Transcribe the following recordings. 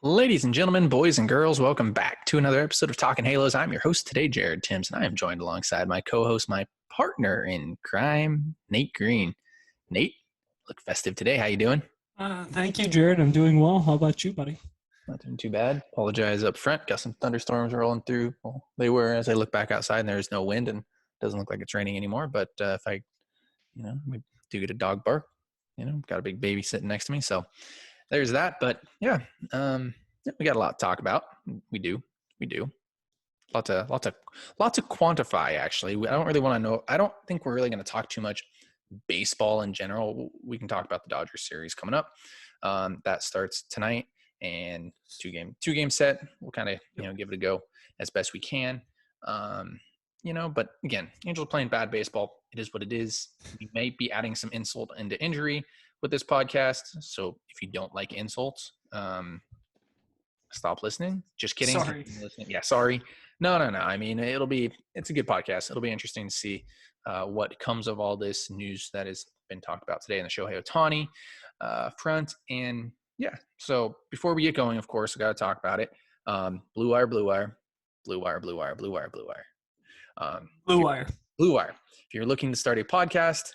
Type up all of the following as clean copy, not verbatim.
Ladies and gentlemen, boys and girls, welcome back to another episode of Talking Halos. I'm your host today, Jared Timms, and I am joined alongside my co-host, my partner in crime, Nate Green. Nate, look festive today. How you doing? Thank you, Jared. I'm doing well. How about you, buddy? Not doing too bad. Apologize up front. Got some thunderstorms rolling through. Well, they were as I look back outside, and there's no wind, and it doesn't look like it's raining anymore. But if I, we do get a dog bark. Got a big baby sitting next to me, so there's that. But yeah, we got a lot to talk about. We do. Lots to quantify. Actually, I don't really want to know. I don't think we're really going to talk too much baseball in general. We can talk about the Dodgers series coming up. That starts tonight, and two game set. We'll kind of give it a go as best we can. But again, Angels playing bad baseball. It is what it is. We may be adding some insult into injury with this podcast. So if you don't like insults, stop listening. Just kidding. Sorry. Yeah, sorry. No. I mean, it's a good podcast. It'll be interesting to see what comes of all this news that has been talked about today in the Shohei Ohtani front. And yeah, so before we get going, of course, I got to talk about it. Blue Wire. Blue Wire. If you're looking to start a podcast,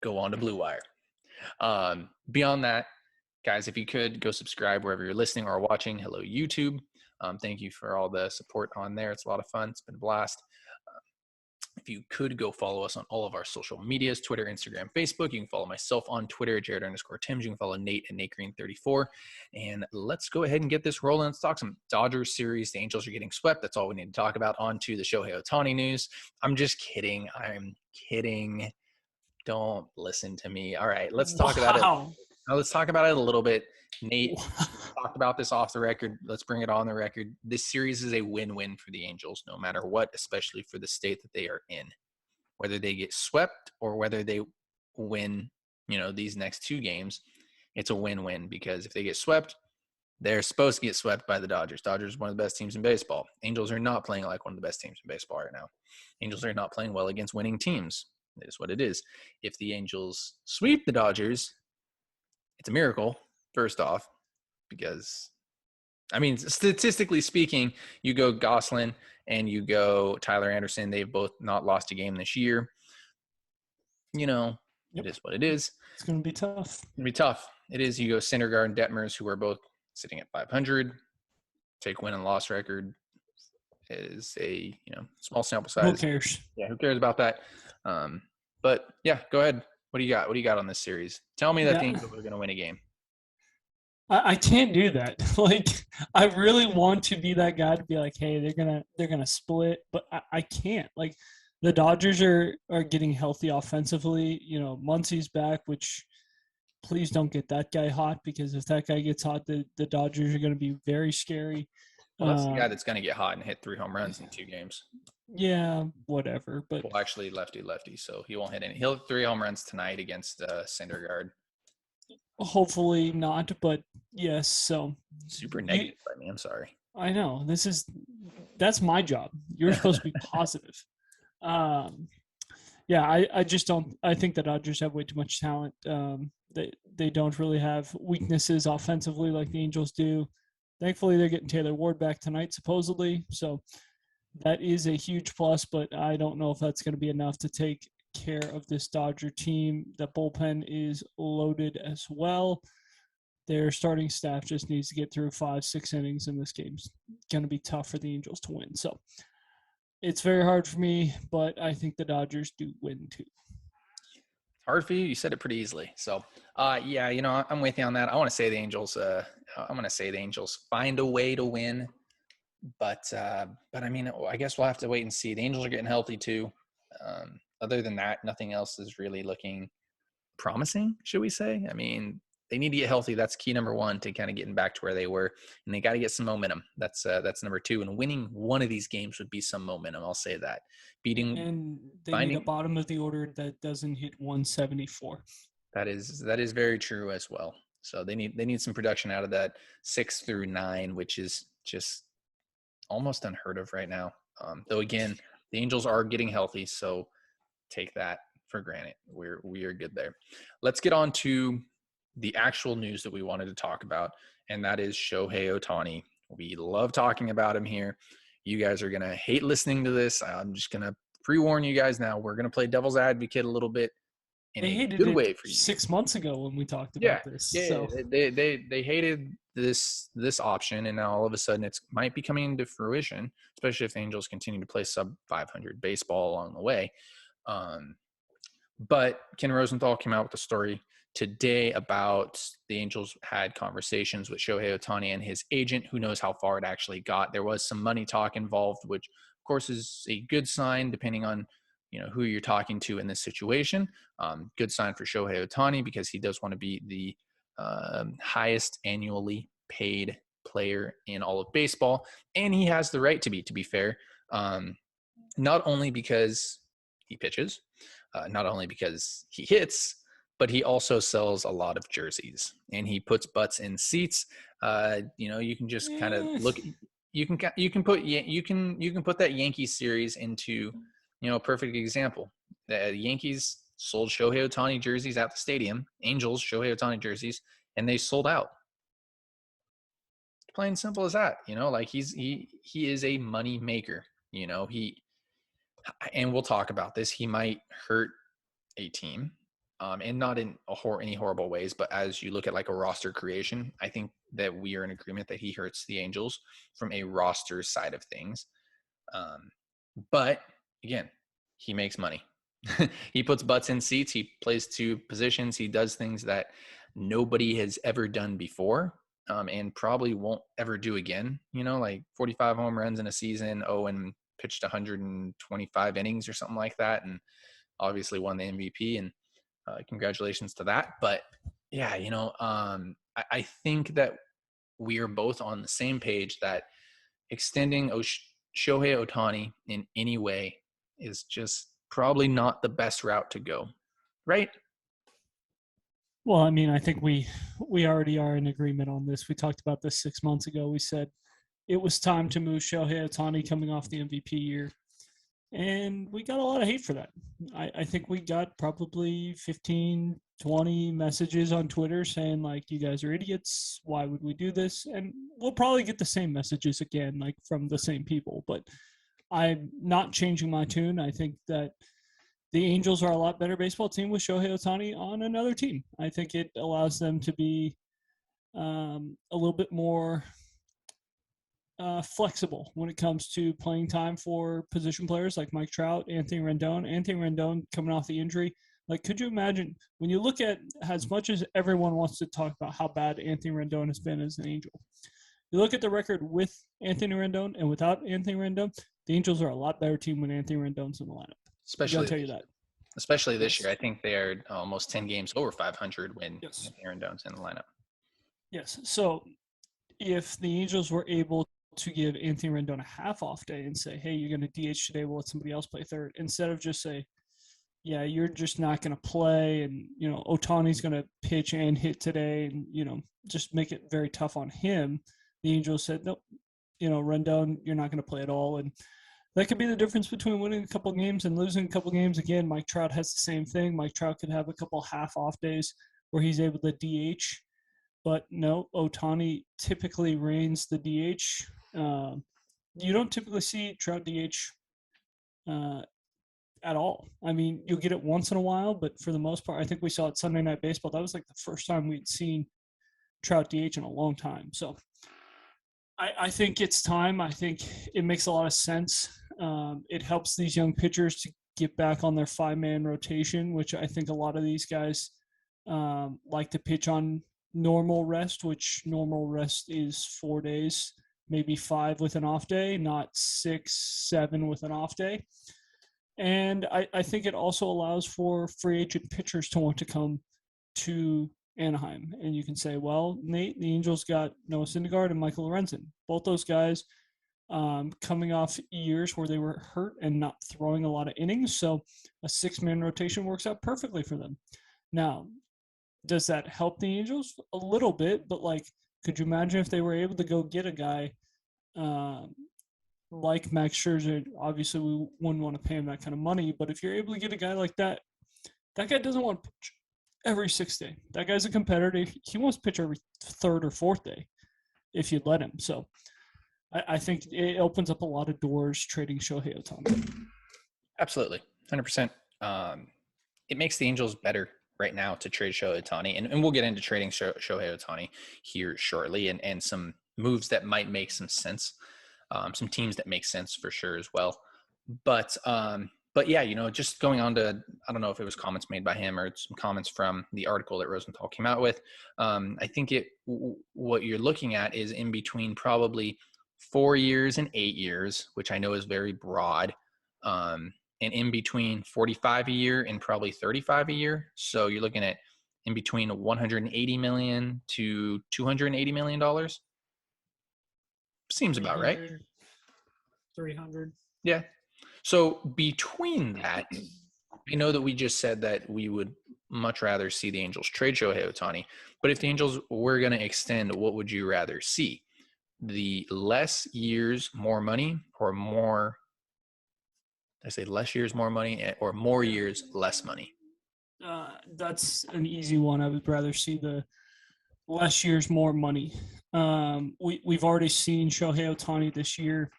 go on to Blue Wire. Beyond that, guys, if you could go subscribe wherever you're listening or watching. Hello, YouTube. Thank you for all the support on there. It's a lot of fun. It's been a blast. If you could go follow us on all of our social medias, Twitter, Instagram, Facebook. You can follow myself on Twitter, Jared_Timms. You can follow Nate at NateGreen34. And let's go ahead and get this rolling. Let's talk some Dodgers series. The Angels are getting swept. That's all we need to talk about. On to the Shohei Ohtani news. I'm just kidding. I'm kidding. Don't listen to me. All right, let's talk about it. Now, let's talk about it a little bit. Nate talked about this off the record. Let's bring it on the record. This series is a win-win for the Angels, no matter what, especially for the state that they are in. Whether they get swept or whether they win, these next two games, it's a win-win because if they get swept, they're supposed to get swept by the Dodgers. Dodgers are one of the best teams in baseball. Angels are not playing like one of the best teams in baseball right now. Angels are not playing well against winning teams. It is what it is. If the Angels sweep the Dodgers, it's a miracle, first off, because, statistically speaking, you go Gosselin and you go Tyler Anderson. They've both not lost a game this year. It is what it is. It's going to be tough. It's going to be tough. It is. You go Syndergaard and Detmers, who are both sitting at 500. Take win and loss record is a, small sample size. Who cares? Yeah, who cares about that? But yeah, go ahead. What do you got? What do you got on this series? Tell me that the Angels are going to win a game. I can't do that. I really want to be that guy to be like, hey, they're gonna split, but I can't. The Dodgers are getting healthy offensively. Muncy's back, which please don't get that guy hot, because if that guy gets hot, the Dodgers are going to be very scary. Well, that's the guy that's going to get hot and hit 3 home runs in 2 games. Yeah, whatever. But well, actually, lefty, so he won't hit any. He'll hit 3 home runs tonight against Syndergaard. Hopefully not, but yes. So super negative by me. I'm sorry. I know that's my job. You're supposed to be positive. Yeah, I just don't. I think the Dodgers have way too much talent. They don't really have weaknesses offensively like the Angels do. Thankfully, they're getting Taylor Ward back tonight, supposedly. So that is a huge plus, but I don't know if that's going to be enough to take care of this Dodger team. The bullpen is loaded as well. Their starting staff just needs to get through 5-6 innings, and this game's going to be tough for the Angels to win. So it's very hard for me, but I think the Dodgers do win too. Hard for you? You said it pretty easily. So, yeah, I'm with you on that. I want to say the Angels. I'm going to say the Angels find a way to win, but I guess we'll have to wait and see. The Angels are getting healthy too. Other than that, nothing else is really looking promising, should we say? They need to get healthy. That's key number 1 to kind of getting back to where they were, and they got to get some momentum. That's number 2. And winning one of these games would be some momentum. I'll say that. And they need a bottom of the order that doesn't hit 174. That is very true as well. So they need some production out of that 6 through 9, which is just almost unheard of right now. Though again, the Angels are getting healthy, so take that for granted. We are good there. Let's get on to the actual news that we wanted to talk about, and that is Shohei Ohtani. We love talking about him here. You guys are going to hate listening to this. I'm just going to pre-warn you guys now. We're going to play devil's advocate a little bit in They a hated good it way for you. 6 months ago when we talked Yeah, about this. yeah. So They hated this option, and now all of a sudden it might be coming into fruition, especially if the Angels continue to play sub 500 baseball along the way. But Ken Rosenthal came out with a story today about the Angels had conversations with Shohei Ohtani and his agent. Who knows how far it actually got? There was some money talk involved, which of course is a good sign depending on who you're talking to in this situation. Good sign for Shohei Ohtani because he does want to be the highest annually paid player in all of baseball, and he has the right to be. To be fair, not only because he pitches, not only because he hits, but he also sells a lot of jerseys and he puts butts in seats. You can just kind of look. You can put that Yankees series into a perfect example. The Yankees sold Shohei Ohtani jerseys at the stadium. Angels Shohei Ohtani jerseys, and they sold out. Plain simple as that. Like he is a money maker. And we'll talk about this. He might hurt a team, and not in any horrible ways, but as you look at like a roster creation, I think that we are in agreement that he hurts the Angels from a roster side of things. But again, he makes money. He puts butts in seats. He plays two positions. He does things that nobody has ever done before, and probably won't ever do again. Like 45 home runs in a season. And pitched 125 innings or something like that, and obviously won the MVP. And congratulations to that. But yeah, I think that we are both on the same page that extending Shohei Ohtani in any way is just probably not the best route to go, right? well, I mean, I think we already are in agreement on this. We talked about this 6 months ago. We said it was time to move Shohei Ohtani coming off the MVP year. And we got a lot of hate for that. I think we got probably 15, 20 messages on Twitter saying, like, you guys are idiots. Why would we do this? And we'll probably get the same messages again, like from the same people. But I'm not changing my tune. I think that the Angels are a lot better baseball team with Shohei Ohtani on another team. I think it allows them to be a little bit more flexible when it comes to playing time for position players like Mike Trout, Anthony Rendon. Anthony Rendon coming off the injury. Like, could you imagine when you look at, as much as everyone wants to talk about how bad Anthony Rendon has been as an Angel, you look at the record with Anthony Rendon and without Anthony Rendon, the Angels are a lot better team when Anthony Rendon's in the lineup. Especially, I'll tell you that. Especially this year. I think they are almost 10 games over 500 when Anthony Rendon's in the lineup. Yes. So if the Angels were able to give Anthony Rendon a half off day and say, hey, you're going to DH today, we'll let somebody else play third, instead of just say, yeah, you're just not going to play, and Ohtani's going to pitch and hit today, and just make it very tough on him. The Angels said, nope, Rendon, you're not going to play at all. And that could be the difference between winning a couple games and losing a couple games. Again, Mike Trout has the same thing. Mike Trout could have a couple half off days where he's able to DH. But no, Ohtani typically reigns the DH. You don't typically see Trout DH at all. I mean, you'll get it once in a while, but for the most part, I think we saw it Sunday Night Baseball. That was like the first time we'd seen Trout DH in a long time. So I think it's time. I think it makes a lot of sense. It helps these young pitchers to get back on their 5-man rotation, which I think a lot of these guys like to pitch on normal rest, which normal rest is 4 days, maybe 5 with an off day, not 6, 7 with an off day. And I think it also allows for free agent pitchers to want to come to Anaheim. And you can say, well, Nate, the Angels got Noah Syndergaard and Michael Lorenzen. Both those guys coming off years where they were hurt and not throwing a lot of innings. So a 6-man rotation works out perfectly for them. Now, does that help the Angels? A little bit, but could you imagine if they were able to go get a guy like Max Scherzer? Obviously, we wouldn't want to pay him that kind of money, but if you're able to get a guy like that, that guy doesn't want to pitch every 6th day. That guy's a competitor. He wants to pitch every 3rd or 4th day. if you'd let him. So I think it opens up a lot of doors trading Shohei Ohtani. Absolutely, 100%. It makes the Angels better right now to trade Shohei Ohtani, and we'll get into trading Shohei Ohtani here shortly, and some moves that might make some sense, some teams that make sense for sure as well. But yeah, just going on to, I don't know if it was comments made by him or some comments from the article that Rosenthal came out with. I think what you're looking at is in between probably 4 years and 8 years, which I know is very broad. And in between 45 a year and probably 35 a year. So you're looking at in between 180 million to 280 million dollars. Seems about right. 300. Yeah. So between that, I know that we just said that we would much rather see the Angels trade Shohei Ohtani, but if the Angels were going to extend, what would you rather see? The less years, more money, or more? I say less years, more money, or more years, less money? That's an easy one. I would rather see the less years, more money. We've already seen Shohei Ohtani this year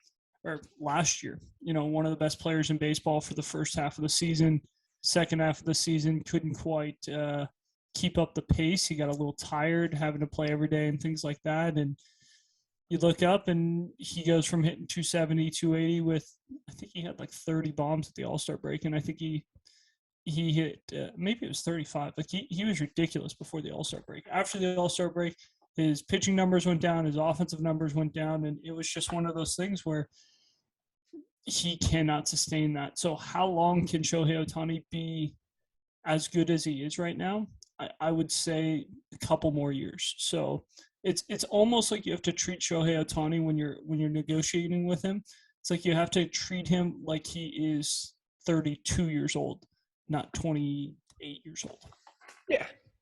or last year. One of the best players in baseball for the first half of the season. Second half of the season couldn't quite keep up the pace. He got a little tired having to play every day and things like that. And you look up and he goes from hitting 270, 280 with, I think he had like 30 bombs at the All-Star break. And I think he hit, maybe it was 35. Like he was ridiculous before the All-Star break. After the All-Star break, his pitching numbers went down, his offensive numbers went down. And it was just one of those things where he cannot sustain that. So how long can Shohei Ohtani be as good as he is right now? I would say a couple more years. So it's almost like you have to treat Shohei Ohtani when you're negotiating with him. It's like you have to treat him like he is 32 years old, not 28 years old.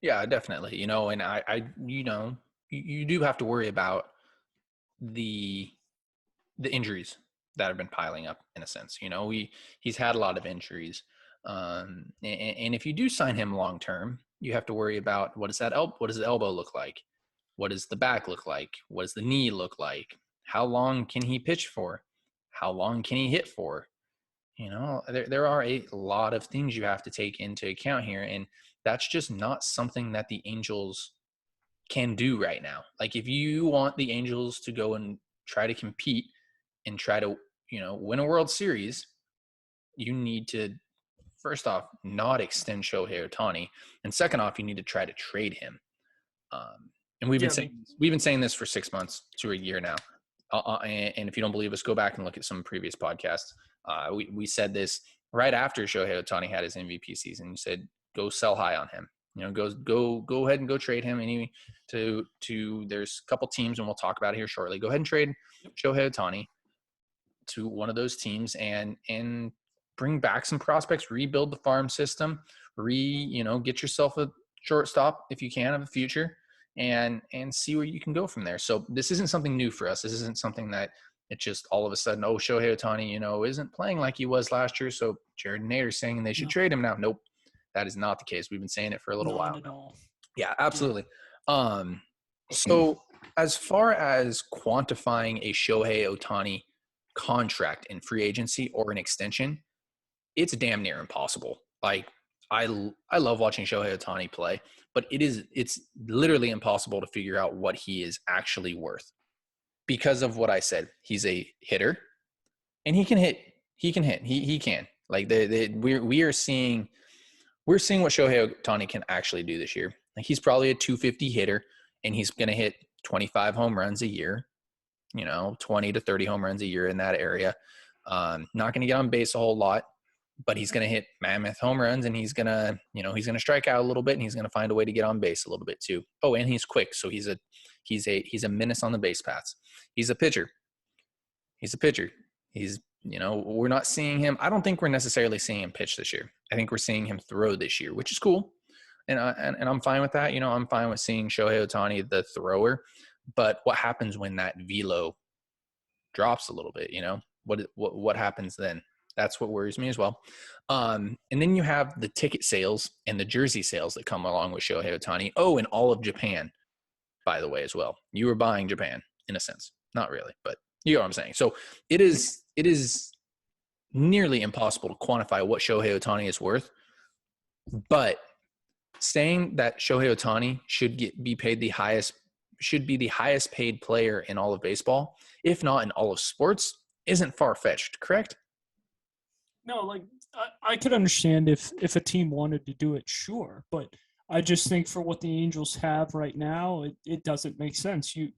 Yeah, definitely. And I you do have to worry about the injuries that have been piling up in a sense. He's had a lot of injuries. And if you do sign him long term, you have to worry about what does the elbow look like? What does the back look like? What does the knee look like? How long can he pitch for? How long can he hit for? There are a lot of things you have to take into account here, and that's just not something that the Angels can do right now. Like if you want the Angels to go and try to compete and try to, win a World Series, you need to, first off, not extend Shohei Ohtani, and second off, you need to try to trade him. And we've been saying this for 6 months to a year now. And if you don't believe us, go back and look at some previous podcasts. We said this right after Shohei Ohtani had his MVP season. You said go sell high on him. Go ahead and go trade him. There's a couple teams, and we'll talk about it here shortly. Go ahead and trade Shohei Ohtani to one of those teams and bring back some prospects, rebuild the farm system, get yourself a shortstop if you can of the future, and see where you can go from there. So this isn't something new for us. This isn't something that it just all of a sudden, Shohei Ohtani, isn't playing like he was last year. So Jared Nader's saying they should trade him now. Nope, that is not the case. We've been saying it for a little while. Not at all. Yeah, absolutely. So as far as quantifying a Shohei Ohtani contract in free agency or an extension, it's damn near impossible. Like I love watching Shohei Ohtani play, but it's literally impossible to figure out what he is actually worth because of what I said. He's a hitter, and he can hit. He can. Like we're seeing what Shohei Ohtani can actually do this year. Like he's probably a 250 hitter, and he's going to hit 25 home runs a year. 20 to 30 home runs a year in that area. Not going to get on base a whole lot, but he's going to hit mammoth home runs, and he's going to strike out a little bit, and he's going to find a way to get on base a little bit too. Oh, and he's quick. So he's a menace on the base paths. He's a pitcher. We're not seeing him. I don't think we're necessarily seeing him pitch this year. I think we're seeing him throw this year, which is cool. And I'm fine with that. I'm fine with seeing Shohei Ohtani, the thrower, but what happens when that velo drops a little bit? What happens then? That's what worries me as well. And then you have the ticket sales and the jersey sales that come along with Shohei Ohtani. Oh, and all of Japan, by the way, as well. You were buying Japan. in a sense. Not really, but you know what I'm saying. So it is nearly impossible to quantify what Shohei Ohtani is worth. But saying that Shohei Ohtani be paid the highest, should be the highest paid player in all of baseball, if not in all of sports, isn't far-fetched, correct? No, like I could understand if a team wanted to do it, sure, but I just think for what the Angels have right now, it doesn't make sense. You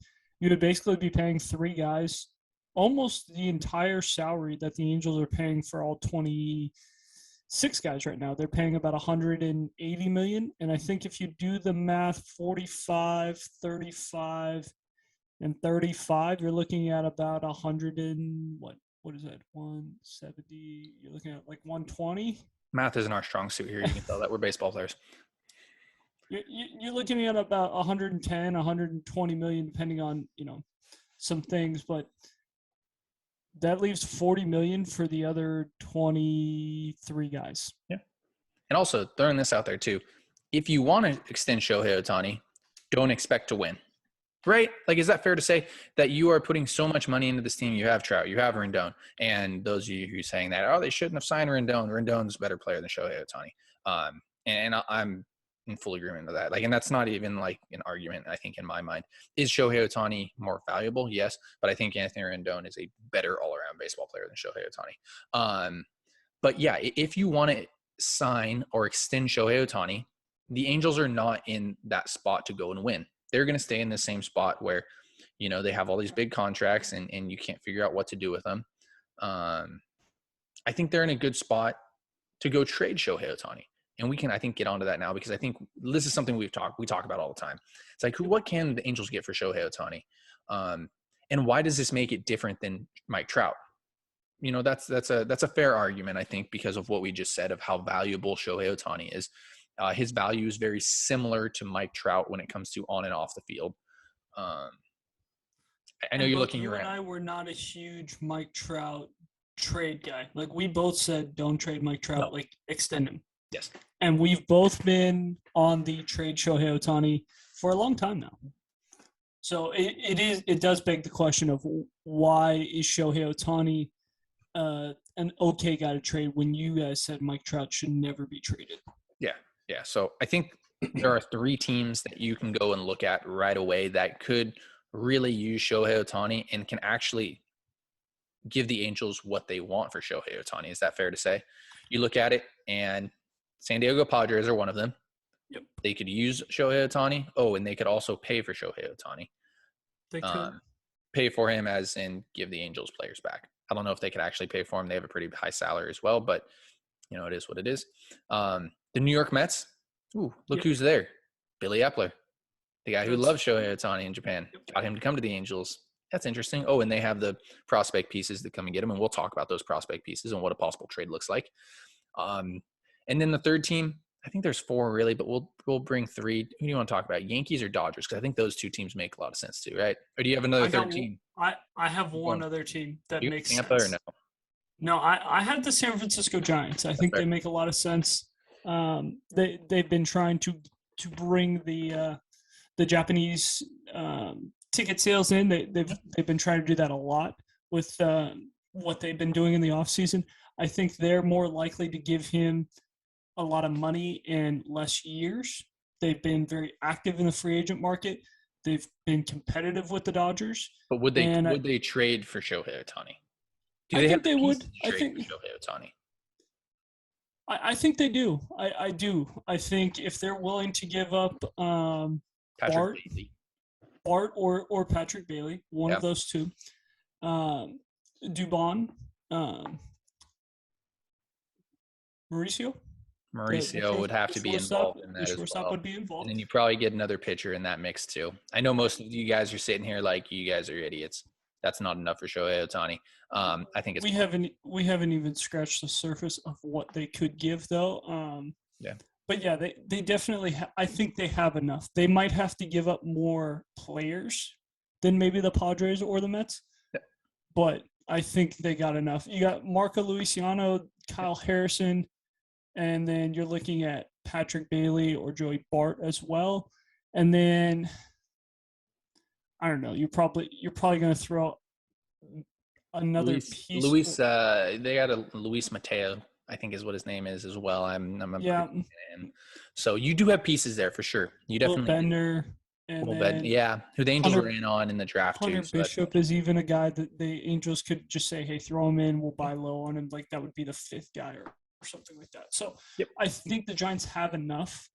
would basically be paying three guys almost the entire salary that the Angels are paying for all 26 guys right now. They're paying about 180 million, and I think if you do the math, 45, 35, and 35, you're looking at about 100 and what is that? 170. You're looking at like 120. Math isn't our strong suit here. You can tell that we're baseball players. You're looking at about 110, 120 million, depending on some things, but that leaves 40 million for the other 23 guys. Yeah. And also throwing this out there too, if you want to extend Shohei Ohtani, don't expect to win. Right? Like, is that fair to say that you are putting so much money into this team? You have Trout, you have Rendon, and those of you who are saying that, oh, they shouldn't have signed Rendon. Rendon's a better player than Shohei Ohtani. And I'm in full agreement with that. Like, and that's not even like an argument, I think, in my mind. Is Shohei Ohtani more valuable? Yes. But I think Anthony Rendon is a better all-around baseball player than Shohei Ohtani. But yeah, if you want to sign or extend Shohei Ohtani, the Angels are not in that spot to go and win. They're going to stay in the same spot where, they have all these big contracts and you can't figure out what to do with them. I think they're in a good spot to go trade Shohei Ohtani. And we can, I think, get onto that now because I think this is something we talk about all the time. It's like, what can the Angels get for Shohei Ohtani? And why does this make it different than Mike Trout? That's a fair argument, I think, because of what we just said of how valuable Shohei Ohtani is. His value is very similar to Mike Trout when it comes to on and off the field. I know you're looking around. You and I were not a huge Mike Trout trade guy. Like, we both said, don't trade Mike Trout. No. Like, extend him. Yes. And we've both been on the trade Shohei Ohtani for a long time now. So it does beg the question of why is Shohei Ohtani an okay guy to trade when you guys said Mike Trout should never be traded? Yeah, so I think there are three teams that you can go and look at right away that could really use Shohei Ohtani and can actually give the Angels what they want for Shohei Ohtani. Is that fair to say? You look at it, and San Diego Padres are one of them. Yep. They could use Shohei Ohtani. Oh, and they could also pay for Shohei Ohtani. They could. Pay for him as in give the Angels players back. I don't know if they could actually pay for him. They have a pretty high salary as well, but it is what it is. The New York Mets, look who's there. Billy Epler, the guy who loves Shohei Ohtani in Japan. Got him to come to the Angels. That's interesting. Oh, and they have the prospect pieces that come and get him, and we'll talk about those prospect pieces and what a possible trade looks like. And then the third team, I think there's four really, but we'll bring three. Who do you want to talk about, Yankees or Dodgers? Because I think those two teams make a lot of sense too, right? Or do you have another third team? I have one other team that makes Tampa sense. Or no? No, I have the San Francisco Giants. I think they make a lot of sense. They've been trying to bring the Japanese ticket sales in. They've been trying to do that a lot with what they've been doing in the offseason. I think they're more likely to give him a lot of money in less years. They've been very active in the free agent market. They've been competitive with the Dodgers. But would they trade for Shohei Ohtani? I think they would. I think for Shohei Ohtani. I think they do. I do. I think if they're willing to give up Bart or Patrick Bailey, one of those two, Dubon, Mauricio would have to be involved in that as well. Would be involved. And then you probably get another pitcher in that mix too. I know most of you guys are sitting here like you guys are idiots. That's not enough for Shohei Ohtani. I think we haven't even scratched the surface of what they could give though. But yeah, they definitely. I think they have enough. They might have to give up more players than maybe the Padres or the Mets, but I think they got enough. You got Marco Luciano, Kyle Harrison, and then you're looking at Patrick Bailey or Joey Bart as well, and then I don't know. You're probably going to throw another piece. They got a Luis Mateo, I think is what his name is as well. I'm a Yeah, pretty fan. So you do have pieces there for sure. You Will definitely do. Bender, and Little bit, then yeah. Who the Angels Hunter ran on in the draft too. Hunter So that's Bishop is even a guy that the Angels could just say, "Hey, throw him in. We'll buy low on him." Like that would be the fifth guy or something like that. So Yep. I think the Giants have enough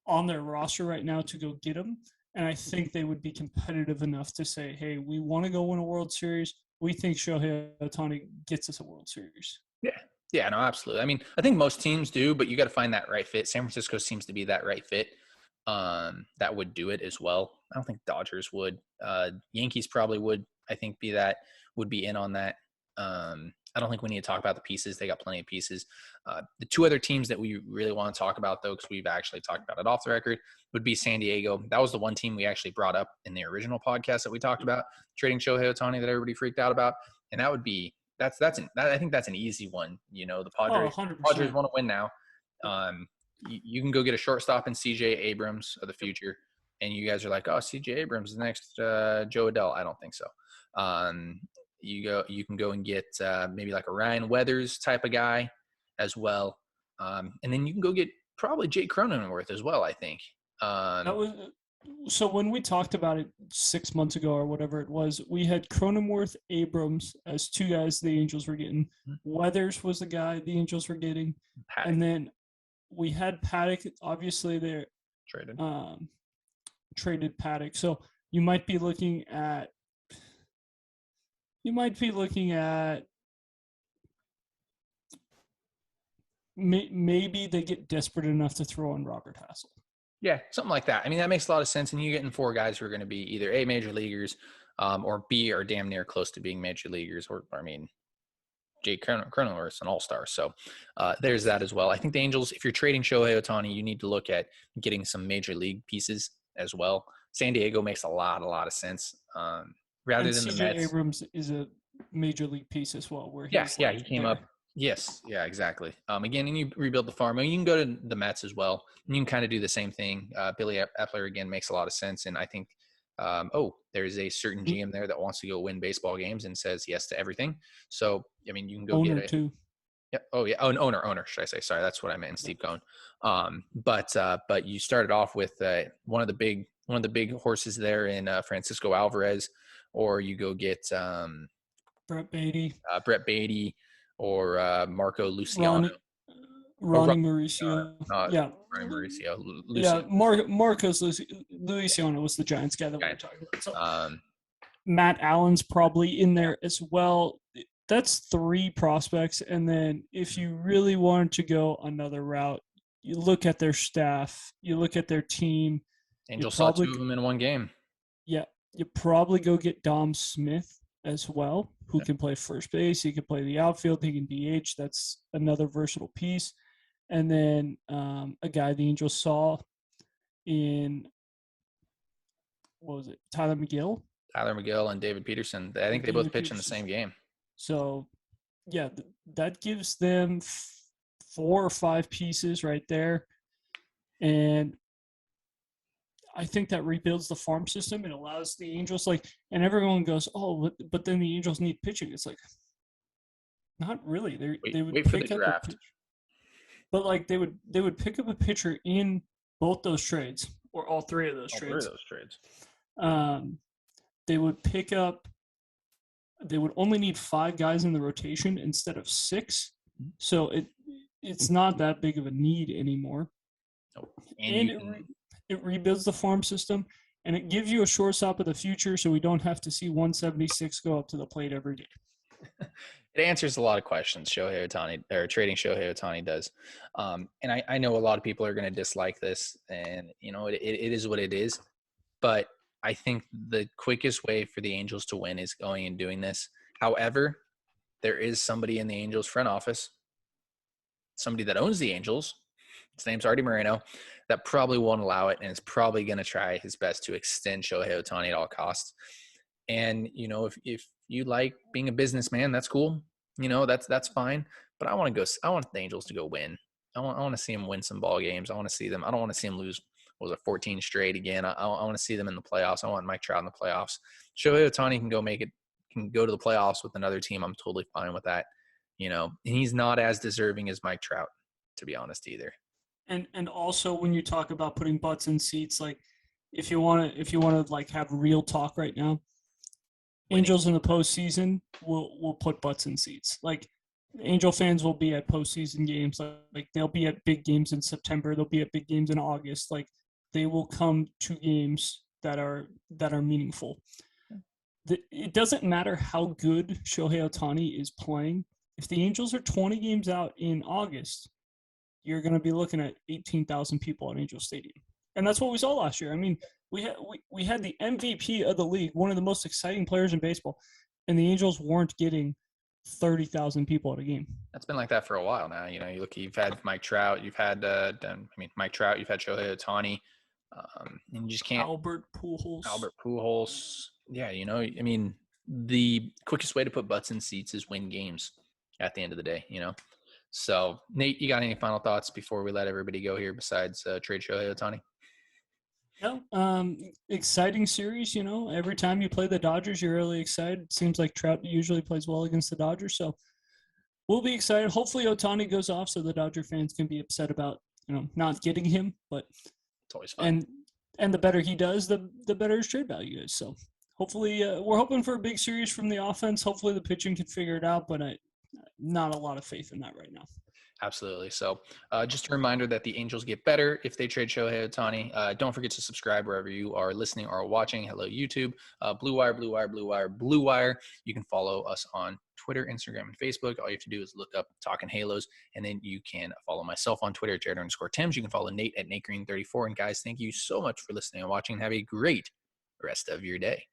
on their roster right now to go get him, and I think they would be competitive enough to say, "Hey, we want to go win a World Series. We think Shohei Ohtani gets us a World Series." Yeah. Yeah, no, absolutely. I mean, I think most teams do, but you got to find that right fit. San Francisco seems to be that right fit. That would do it as well. I don't think Dodgers would. Yankees probably would. I think would be in on that. I don't think we need to talk about the pieces. They got plenty of pieces. The two other teams that we really want to talk about, though, because we've actually talked about it off the record, would be San Diego. That was the one team we actually brought up in the original podcast that we talked about, trading Shohei Ohtani that everybody freaked out about, and that would be I think that's an easy one. You know, the Padres 100%. want to win now. You can go get a shortstop in CJ Abrams of the future, and you guys are like, oh, CJ Abrams is the next Joe Adell. I don't think so. You can go and get maybe like a Ryan Weathers type of guy as well, and then you can go get probably Jake Cronenworth as well. I think. That was so when we talked about it 6 months ago or whatever it was, we had Cronenworth, Abrams as two guys the Angels were getting. Weathers was the guy the Angels were getting, and then we had Paddock. Obviously, they're traded Paddock, so you might be looking at maybe they get desperate enough to throw in Robert Hassel. Yeah, something like that. I mean, that makes a lot of sense. And you're getting four guys who are going to be either A, major leaguers, or B, are damn near close to being major leaguers. Or I mean, Jake Cronenworth's an all-star. So there's that as well. I think the Angels, if you're trading Shohei Ohtani, you need to look at getting some major league pieces as well. San Diego makes a lot of sense. Rather and than CJ the Mets. Abrams is a major league piece as well. Where he came up. Yes, yeah, exactly. Again, and you rebuild the farm. I mean, you can go to the Mets as well. And you can kind of do the same thing. Billy Epler, again, makes a lot of sense. And I think, there's a certain GM there that wants to go win baseball games and says yes to everything. So, I mean, you can go owner get too. Yeah. Oh, yeah. Oh, an owner, should I say? Sorry, that's what I meant in Steve Cohen. But you started off with one of the big horses there in Francisco Alvarez, or you go get Brett Beatty, or Marco Luciano. Ronnie Mauricio. Ronnie Mauricio. Yeah, Marcos Luciano was the Giants guy that we were talking about. So, Matt Allen's probably in there as well. That's three prospects. And then if you really wanted to go another route, you look at their staff, you look at their team. Angels saw two of them in one game. Yeah, you probably go get Dom Smith as well, who can play first base. He can play the outfield. He can DH. That's another versatile piece. And then a guy the Angels saw in, what was it, Tyler McGill and David Peterson. I think they both pitched in the same game. So, yeah, that gives them 4 or 5 pieces right there. And I think that rebuilds the farm system. It allows the Angels, and everyone goes, oh, but then the Angels need pitching. It's like, not really. They would wait for pick the up draft. a pitcher. But they would pick up a pitcher in both those trades, or all three of those trades. They would pick up. They would only need 5 guys in the rotation instead of 6, so it's not that big of a need anymore. And it rebuilds the farm system, and it gives you a shortstop of the future, so we don't have to see 176 go up to the plate every day. It answers a lot of questions. Shohei Ohtani, or trading Shohei Ohtani, does, and I know a lot of people are going to dislike this, and it is what it is. But I think the quickest way for the Angels to win is going and doing this. However, there is somebody in the Angels front office, somebody that owns the Angels. His name's Artie Moreno, that probably won't allow it, and is probably going to try his best to extend Shohei Ohtani at all costs. And if you like being a businessman, that's cool. That's fine. But I want the Angels to go win. I want to see them win some ball games. I want to see them. I don't want to see them lose what was it, 14 straight again. I want to see them in the playoffs. I want Mike Trout in the playoffs. Shohei Ohtani can go to the playoffs with another team. I'm totally fine with that. And he's not as deserving as Mike Trout, to be honest, either. And also when you talk about putting butts in seats, like if you want to like have real talk right now, Angels in the postseason will put butts in seats. Like Angel fans will be at postseason games. Like they'll be at big games in September. They'll be at big games in August. Like they will come to games that are meaningful. It doesn't matter how good Shohei Ohtani is playing. If the Angels are 20 games out in August, you're going to be looking at 18,000 people at Angel Stadium. And that's what we saw last year. I mean, we had the MVP of the league, one of the most exciting players in baseball, and the Angels weren't getting 30,000 people at a game. That's been like that for a while now. You've had Mike Trout, you've had Mike Trout, you've had Shohei Ohtani, and you just can't. Albert Pujols. Yeah, the quickest way to put butts in seats is win games at the end of the day, So, Nate, you got any final thoughts before we let everybody go here besides trade Shohei Ohtani? No, exciting series, Every time you play the Dodgers, you're really excited. It seems like Trout usually plays well against the Dodgers, so we'll be excited. Hopefully Ohtani goes off so the Dodger fans can be upset about, not getting him, but it's always fun. And the better he does, the better his trade value is. So hopefully we're hoping for a big series from the offense. Hopefully the pitching can figure it out, but not a lot of faith in that right now. Absolutely. So just a reminder that the Angels get better if they trade Shohei Ohtani. Don't forget to subscribe wherever you are listening or watching. Hello, YouTube. Blue Wire. You can follow us on Twitter, Instagram, and Facebook. All you have to do is look up Talking Halos, and then you can follow myself on Twitter, Jared_Tims. You can follow Nate at NateGreen34. And guys, thank you so much for listening and watching. Have a great rest of your day.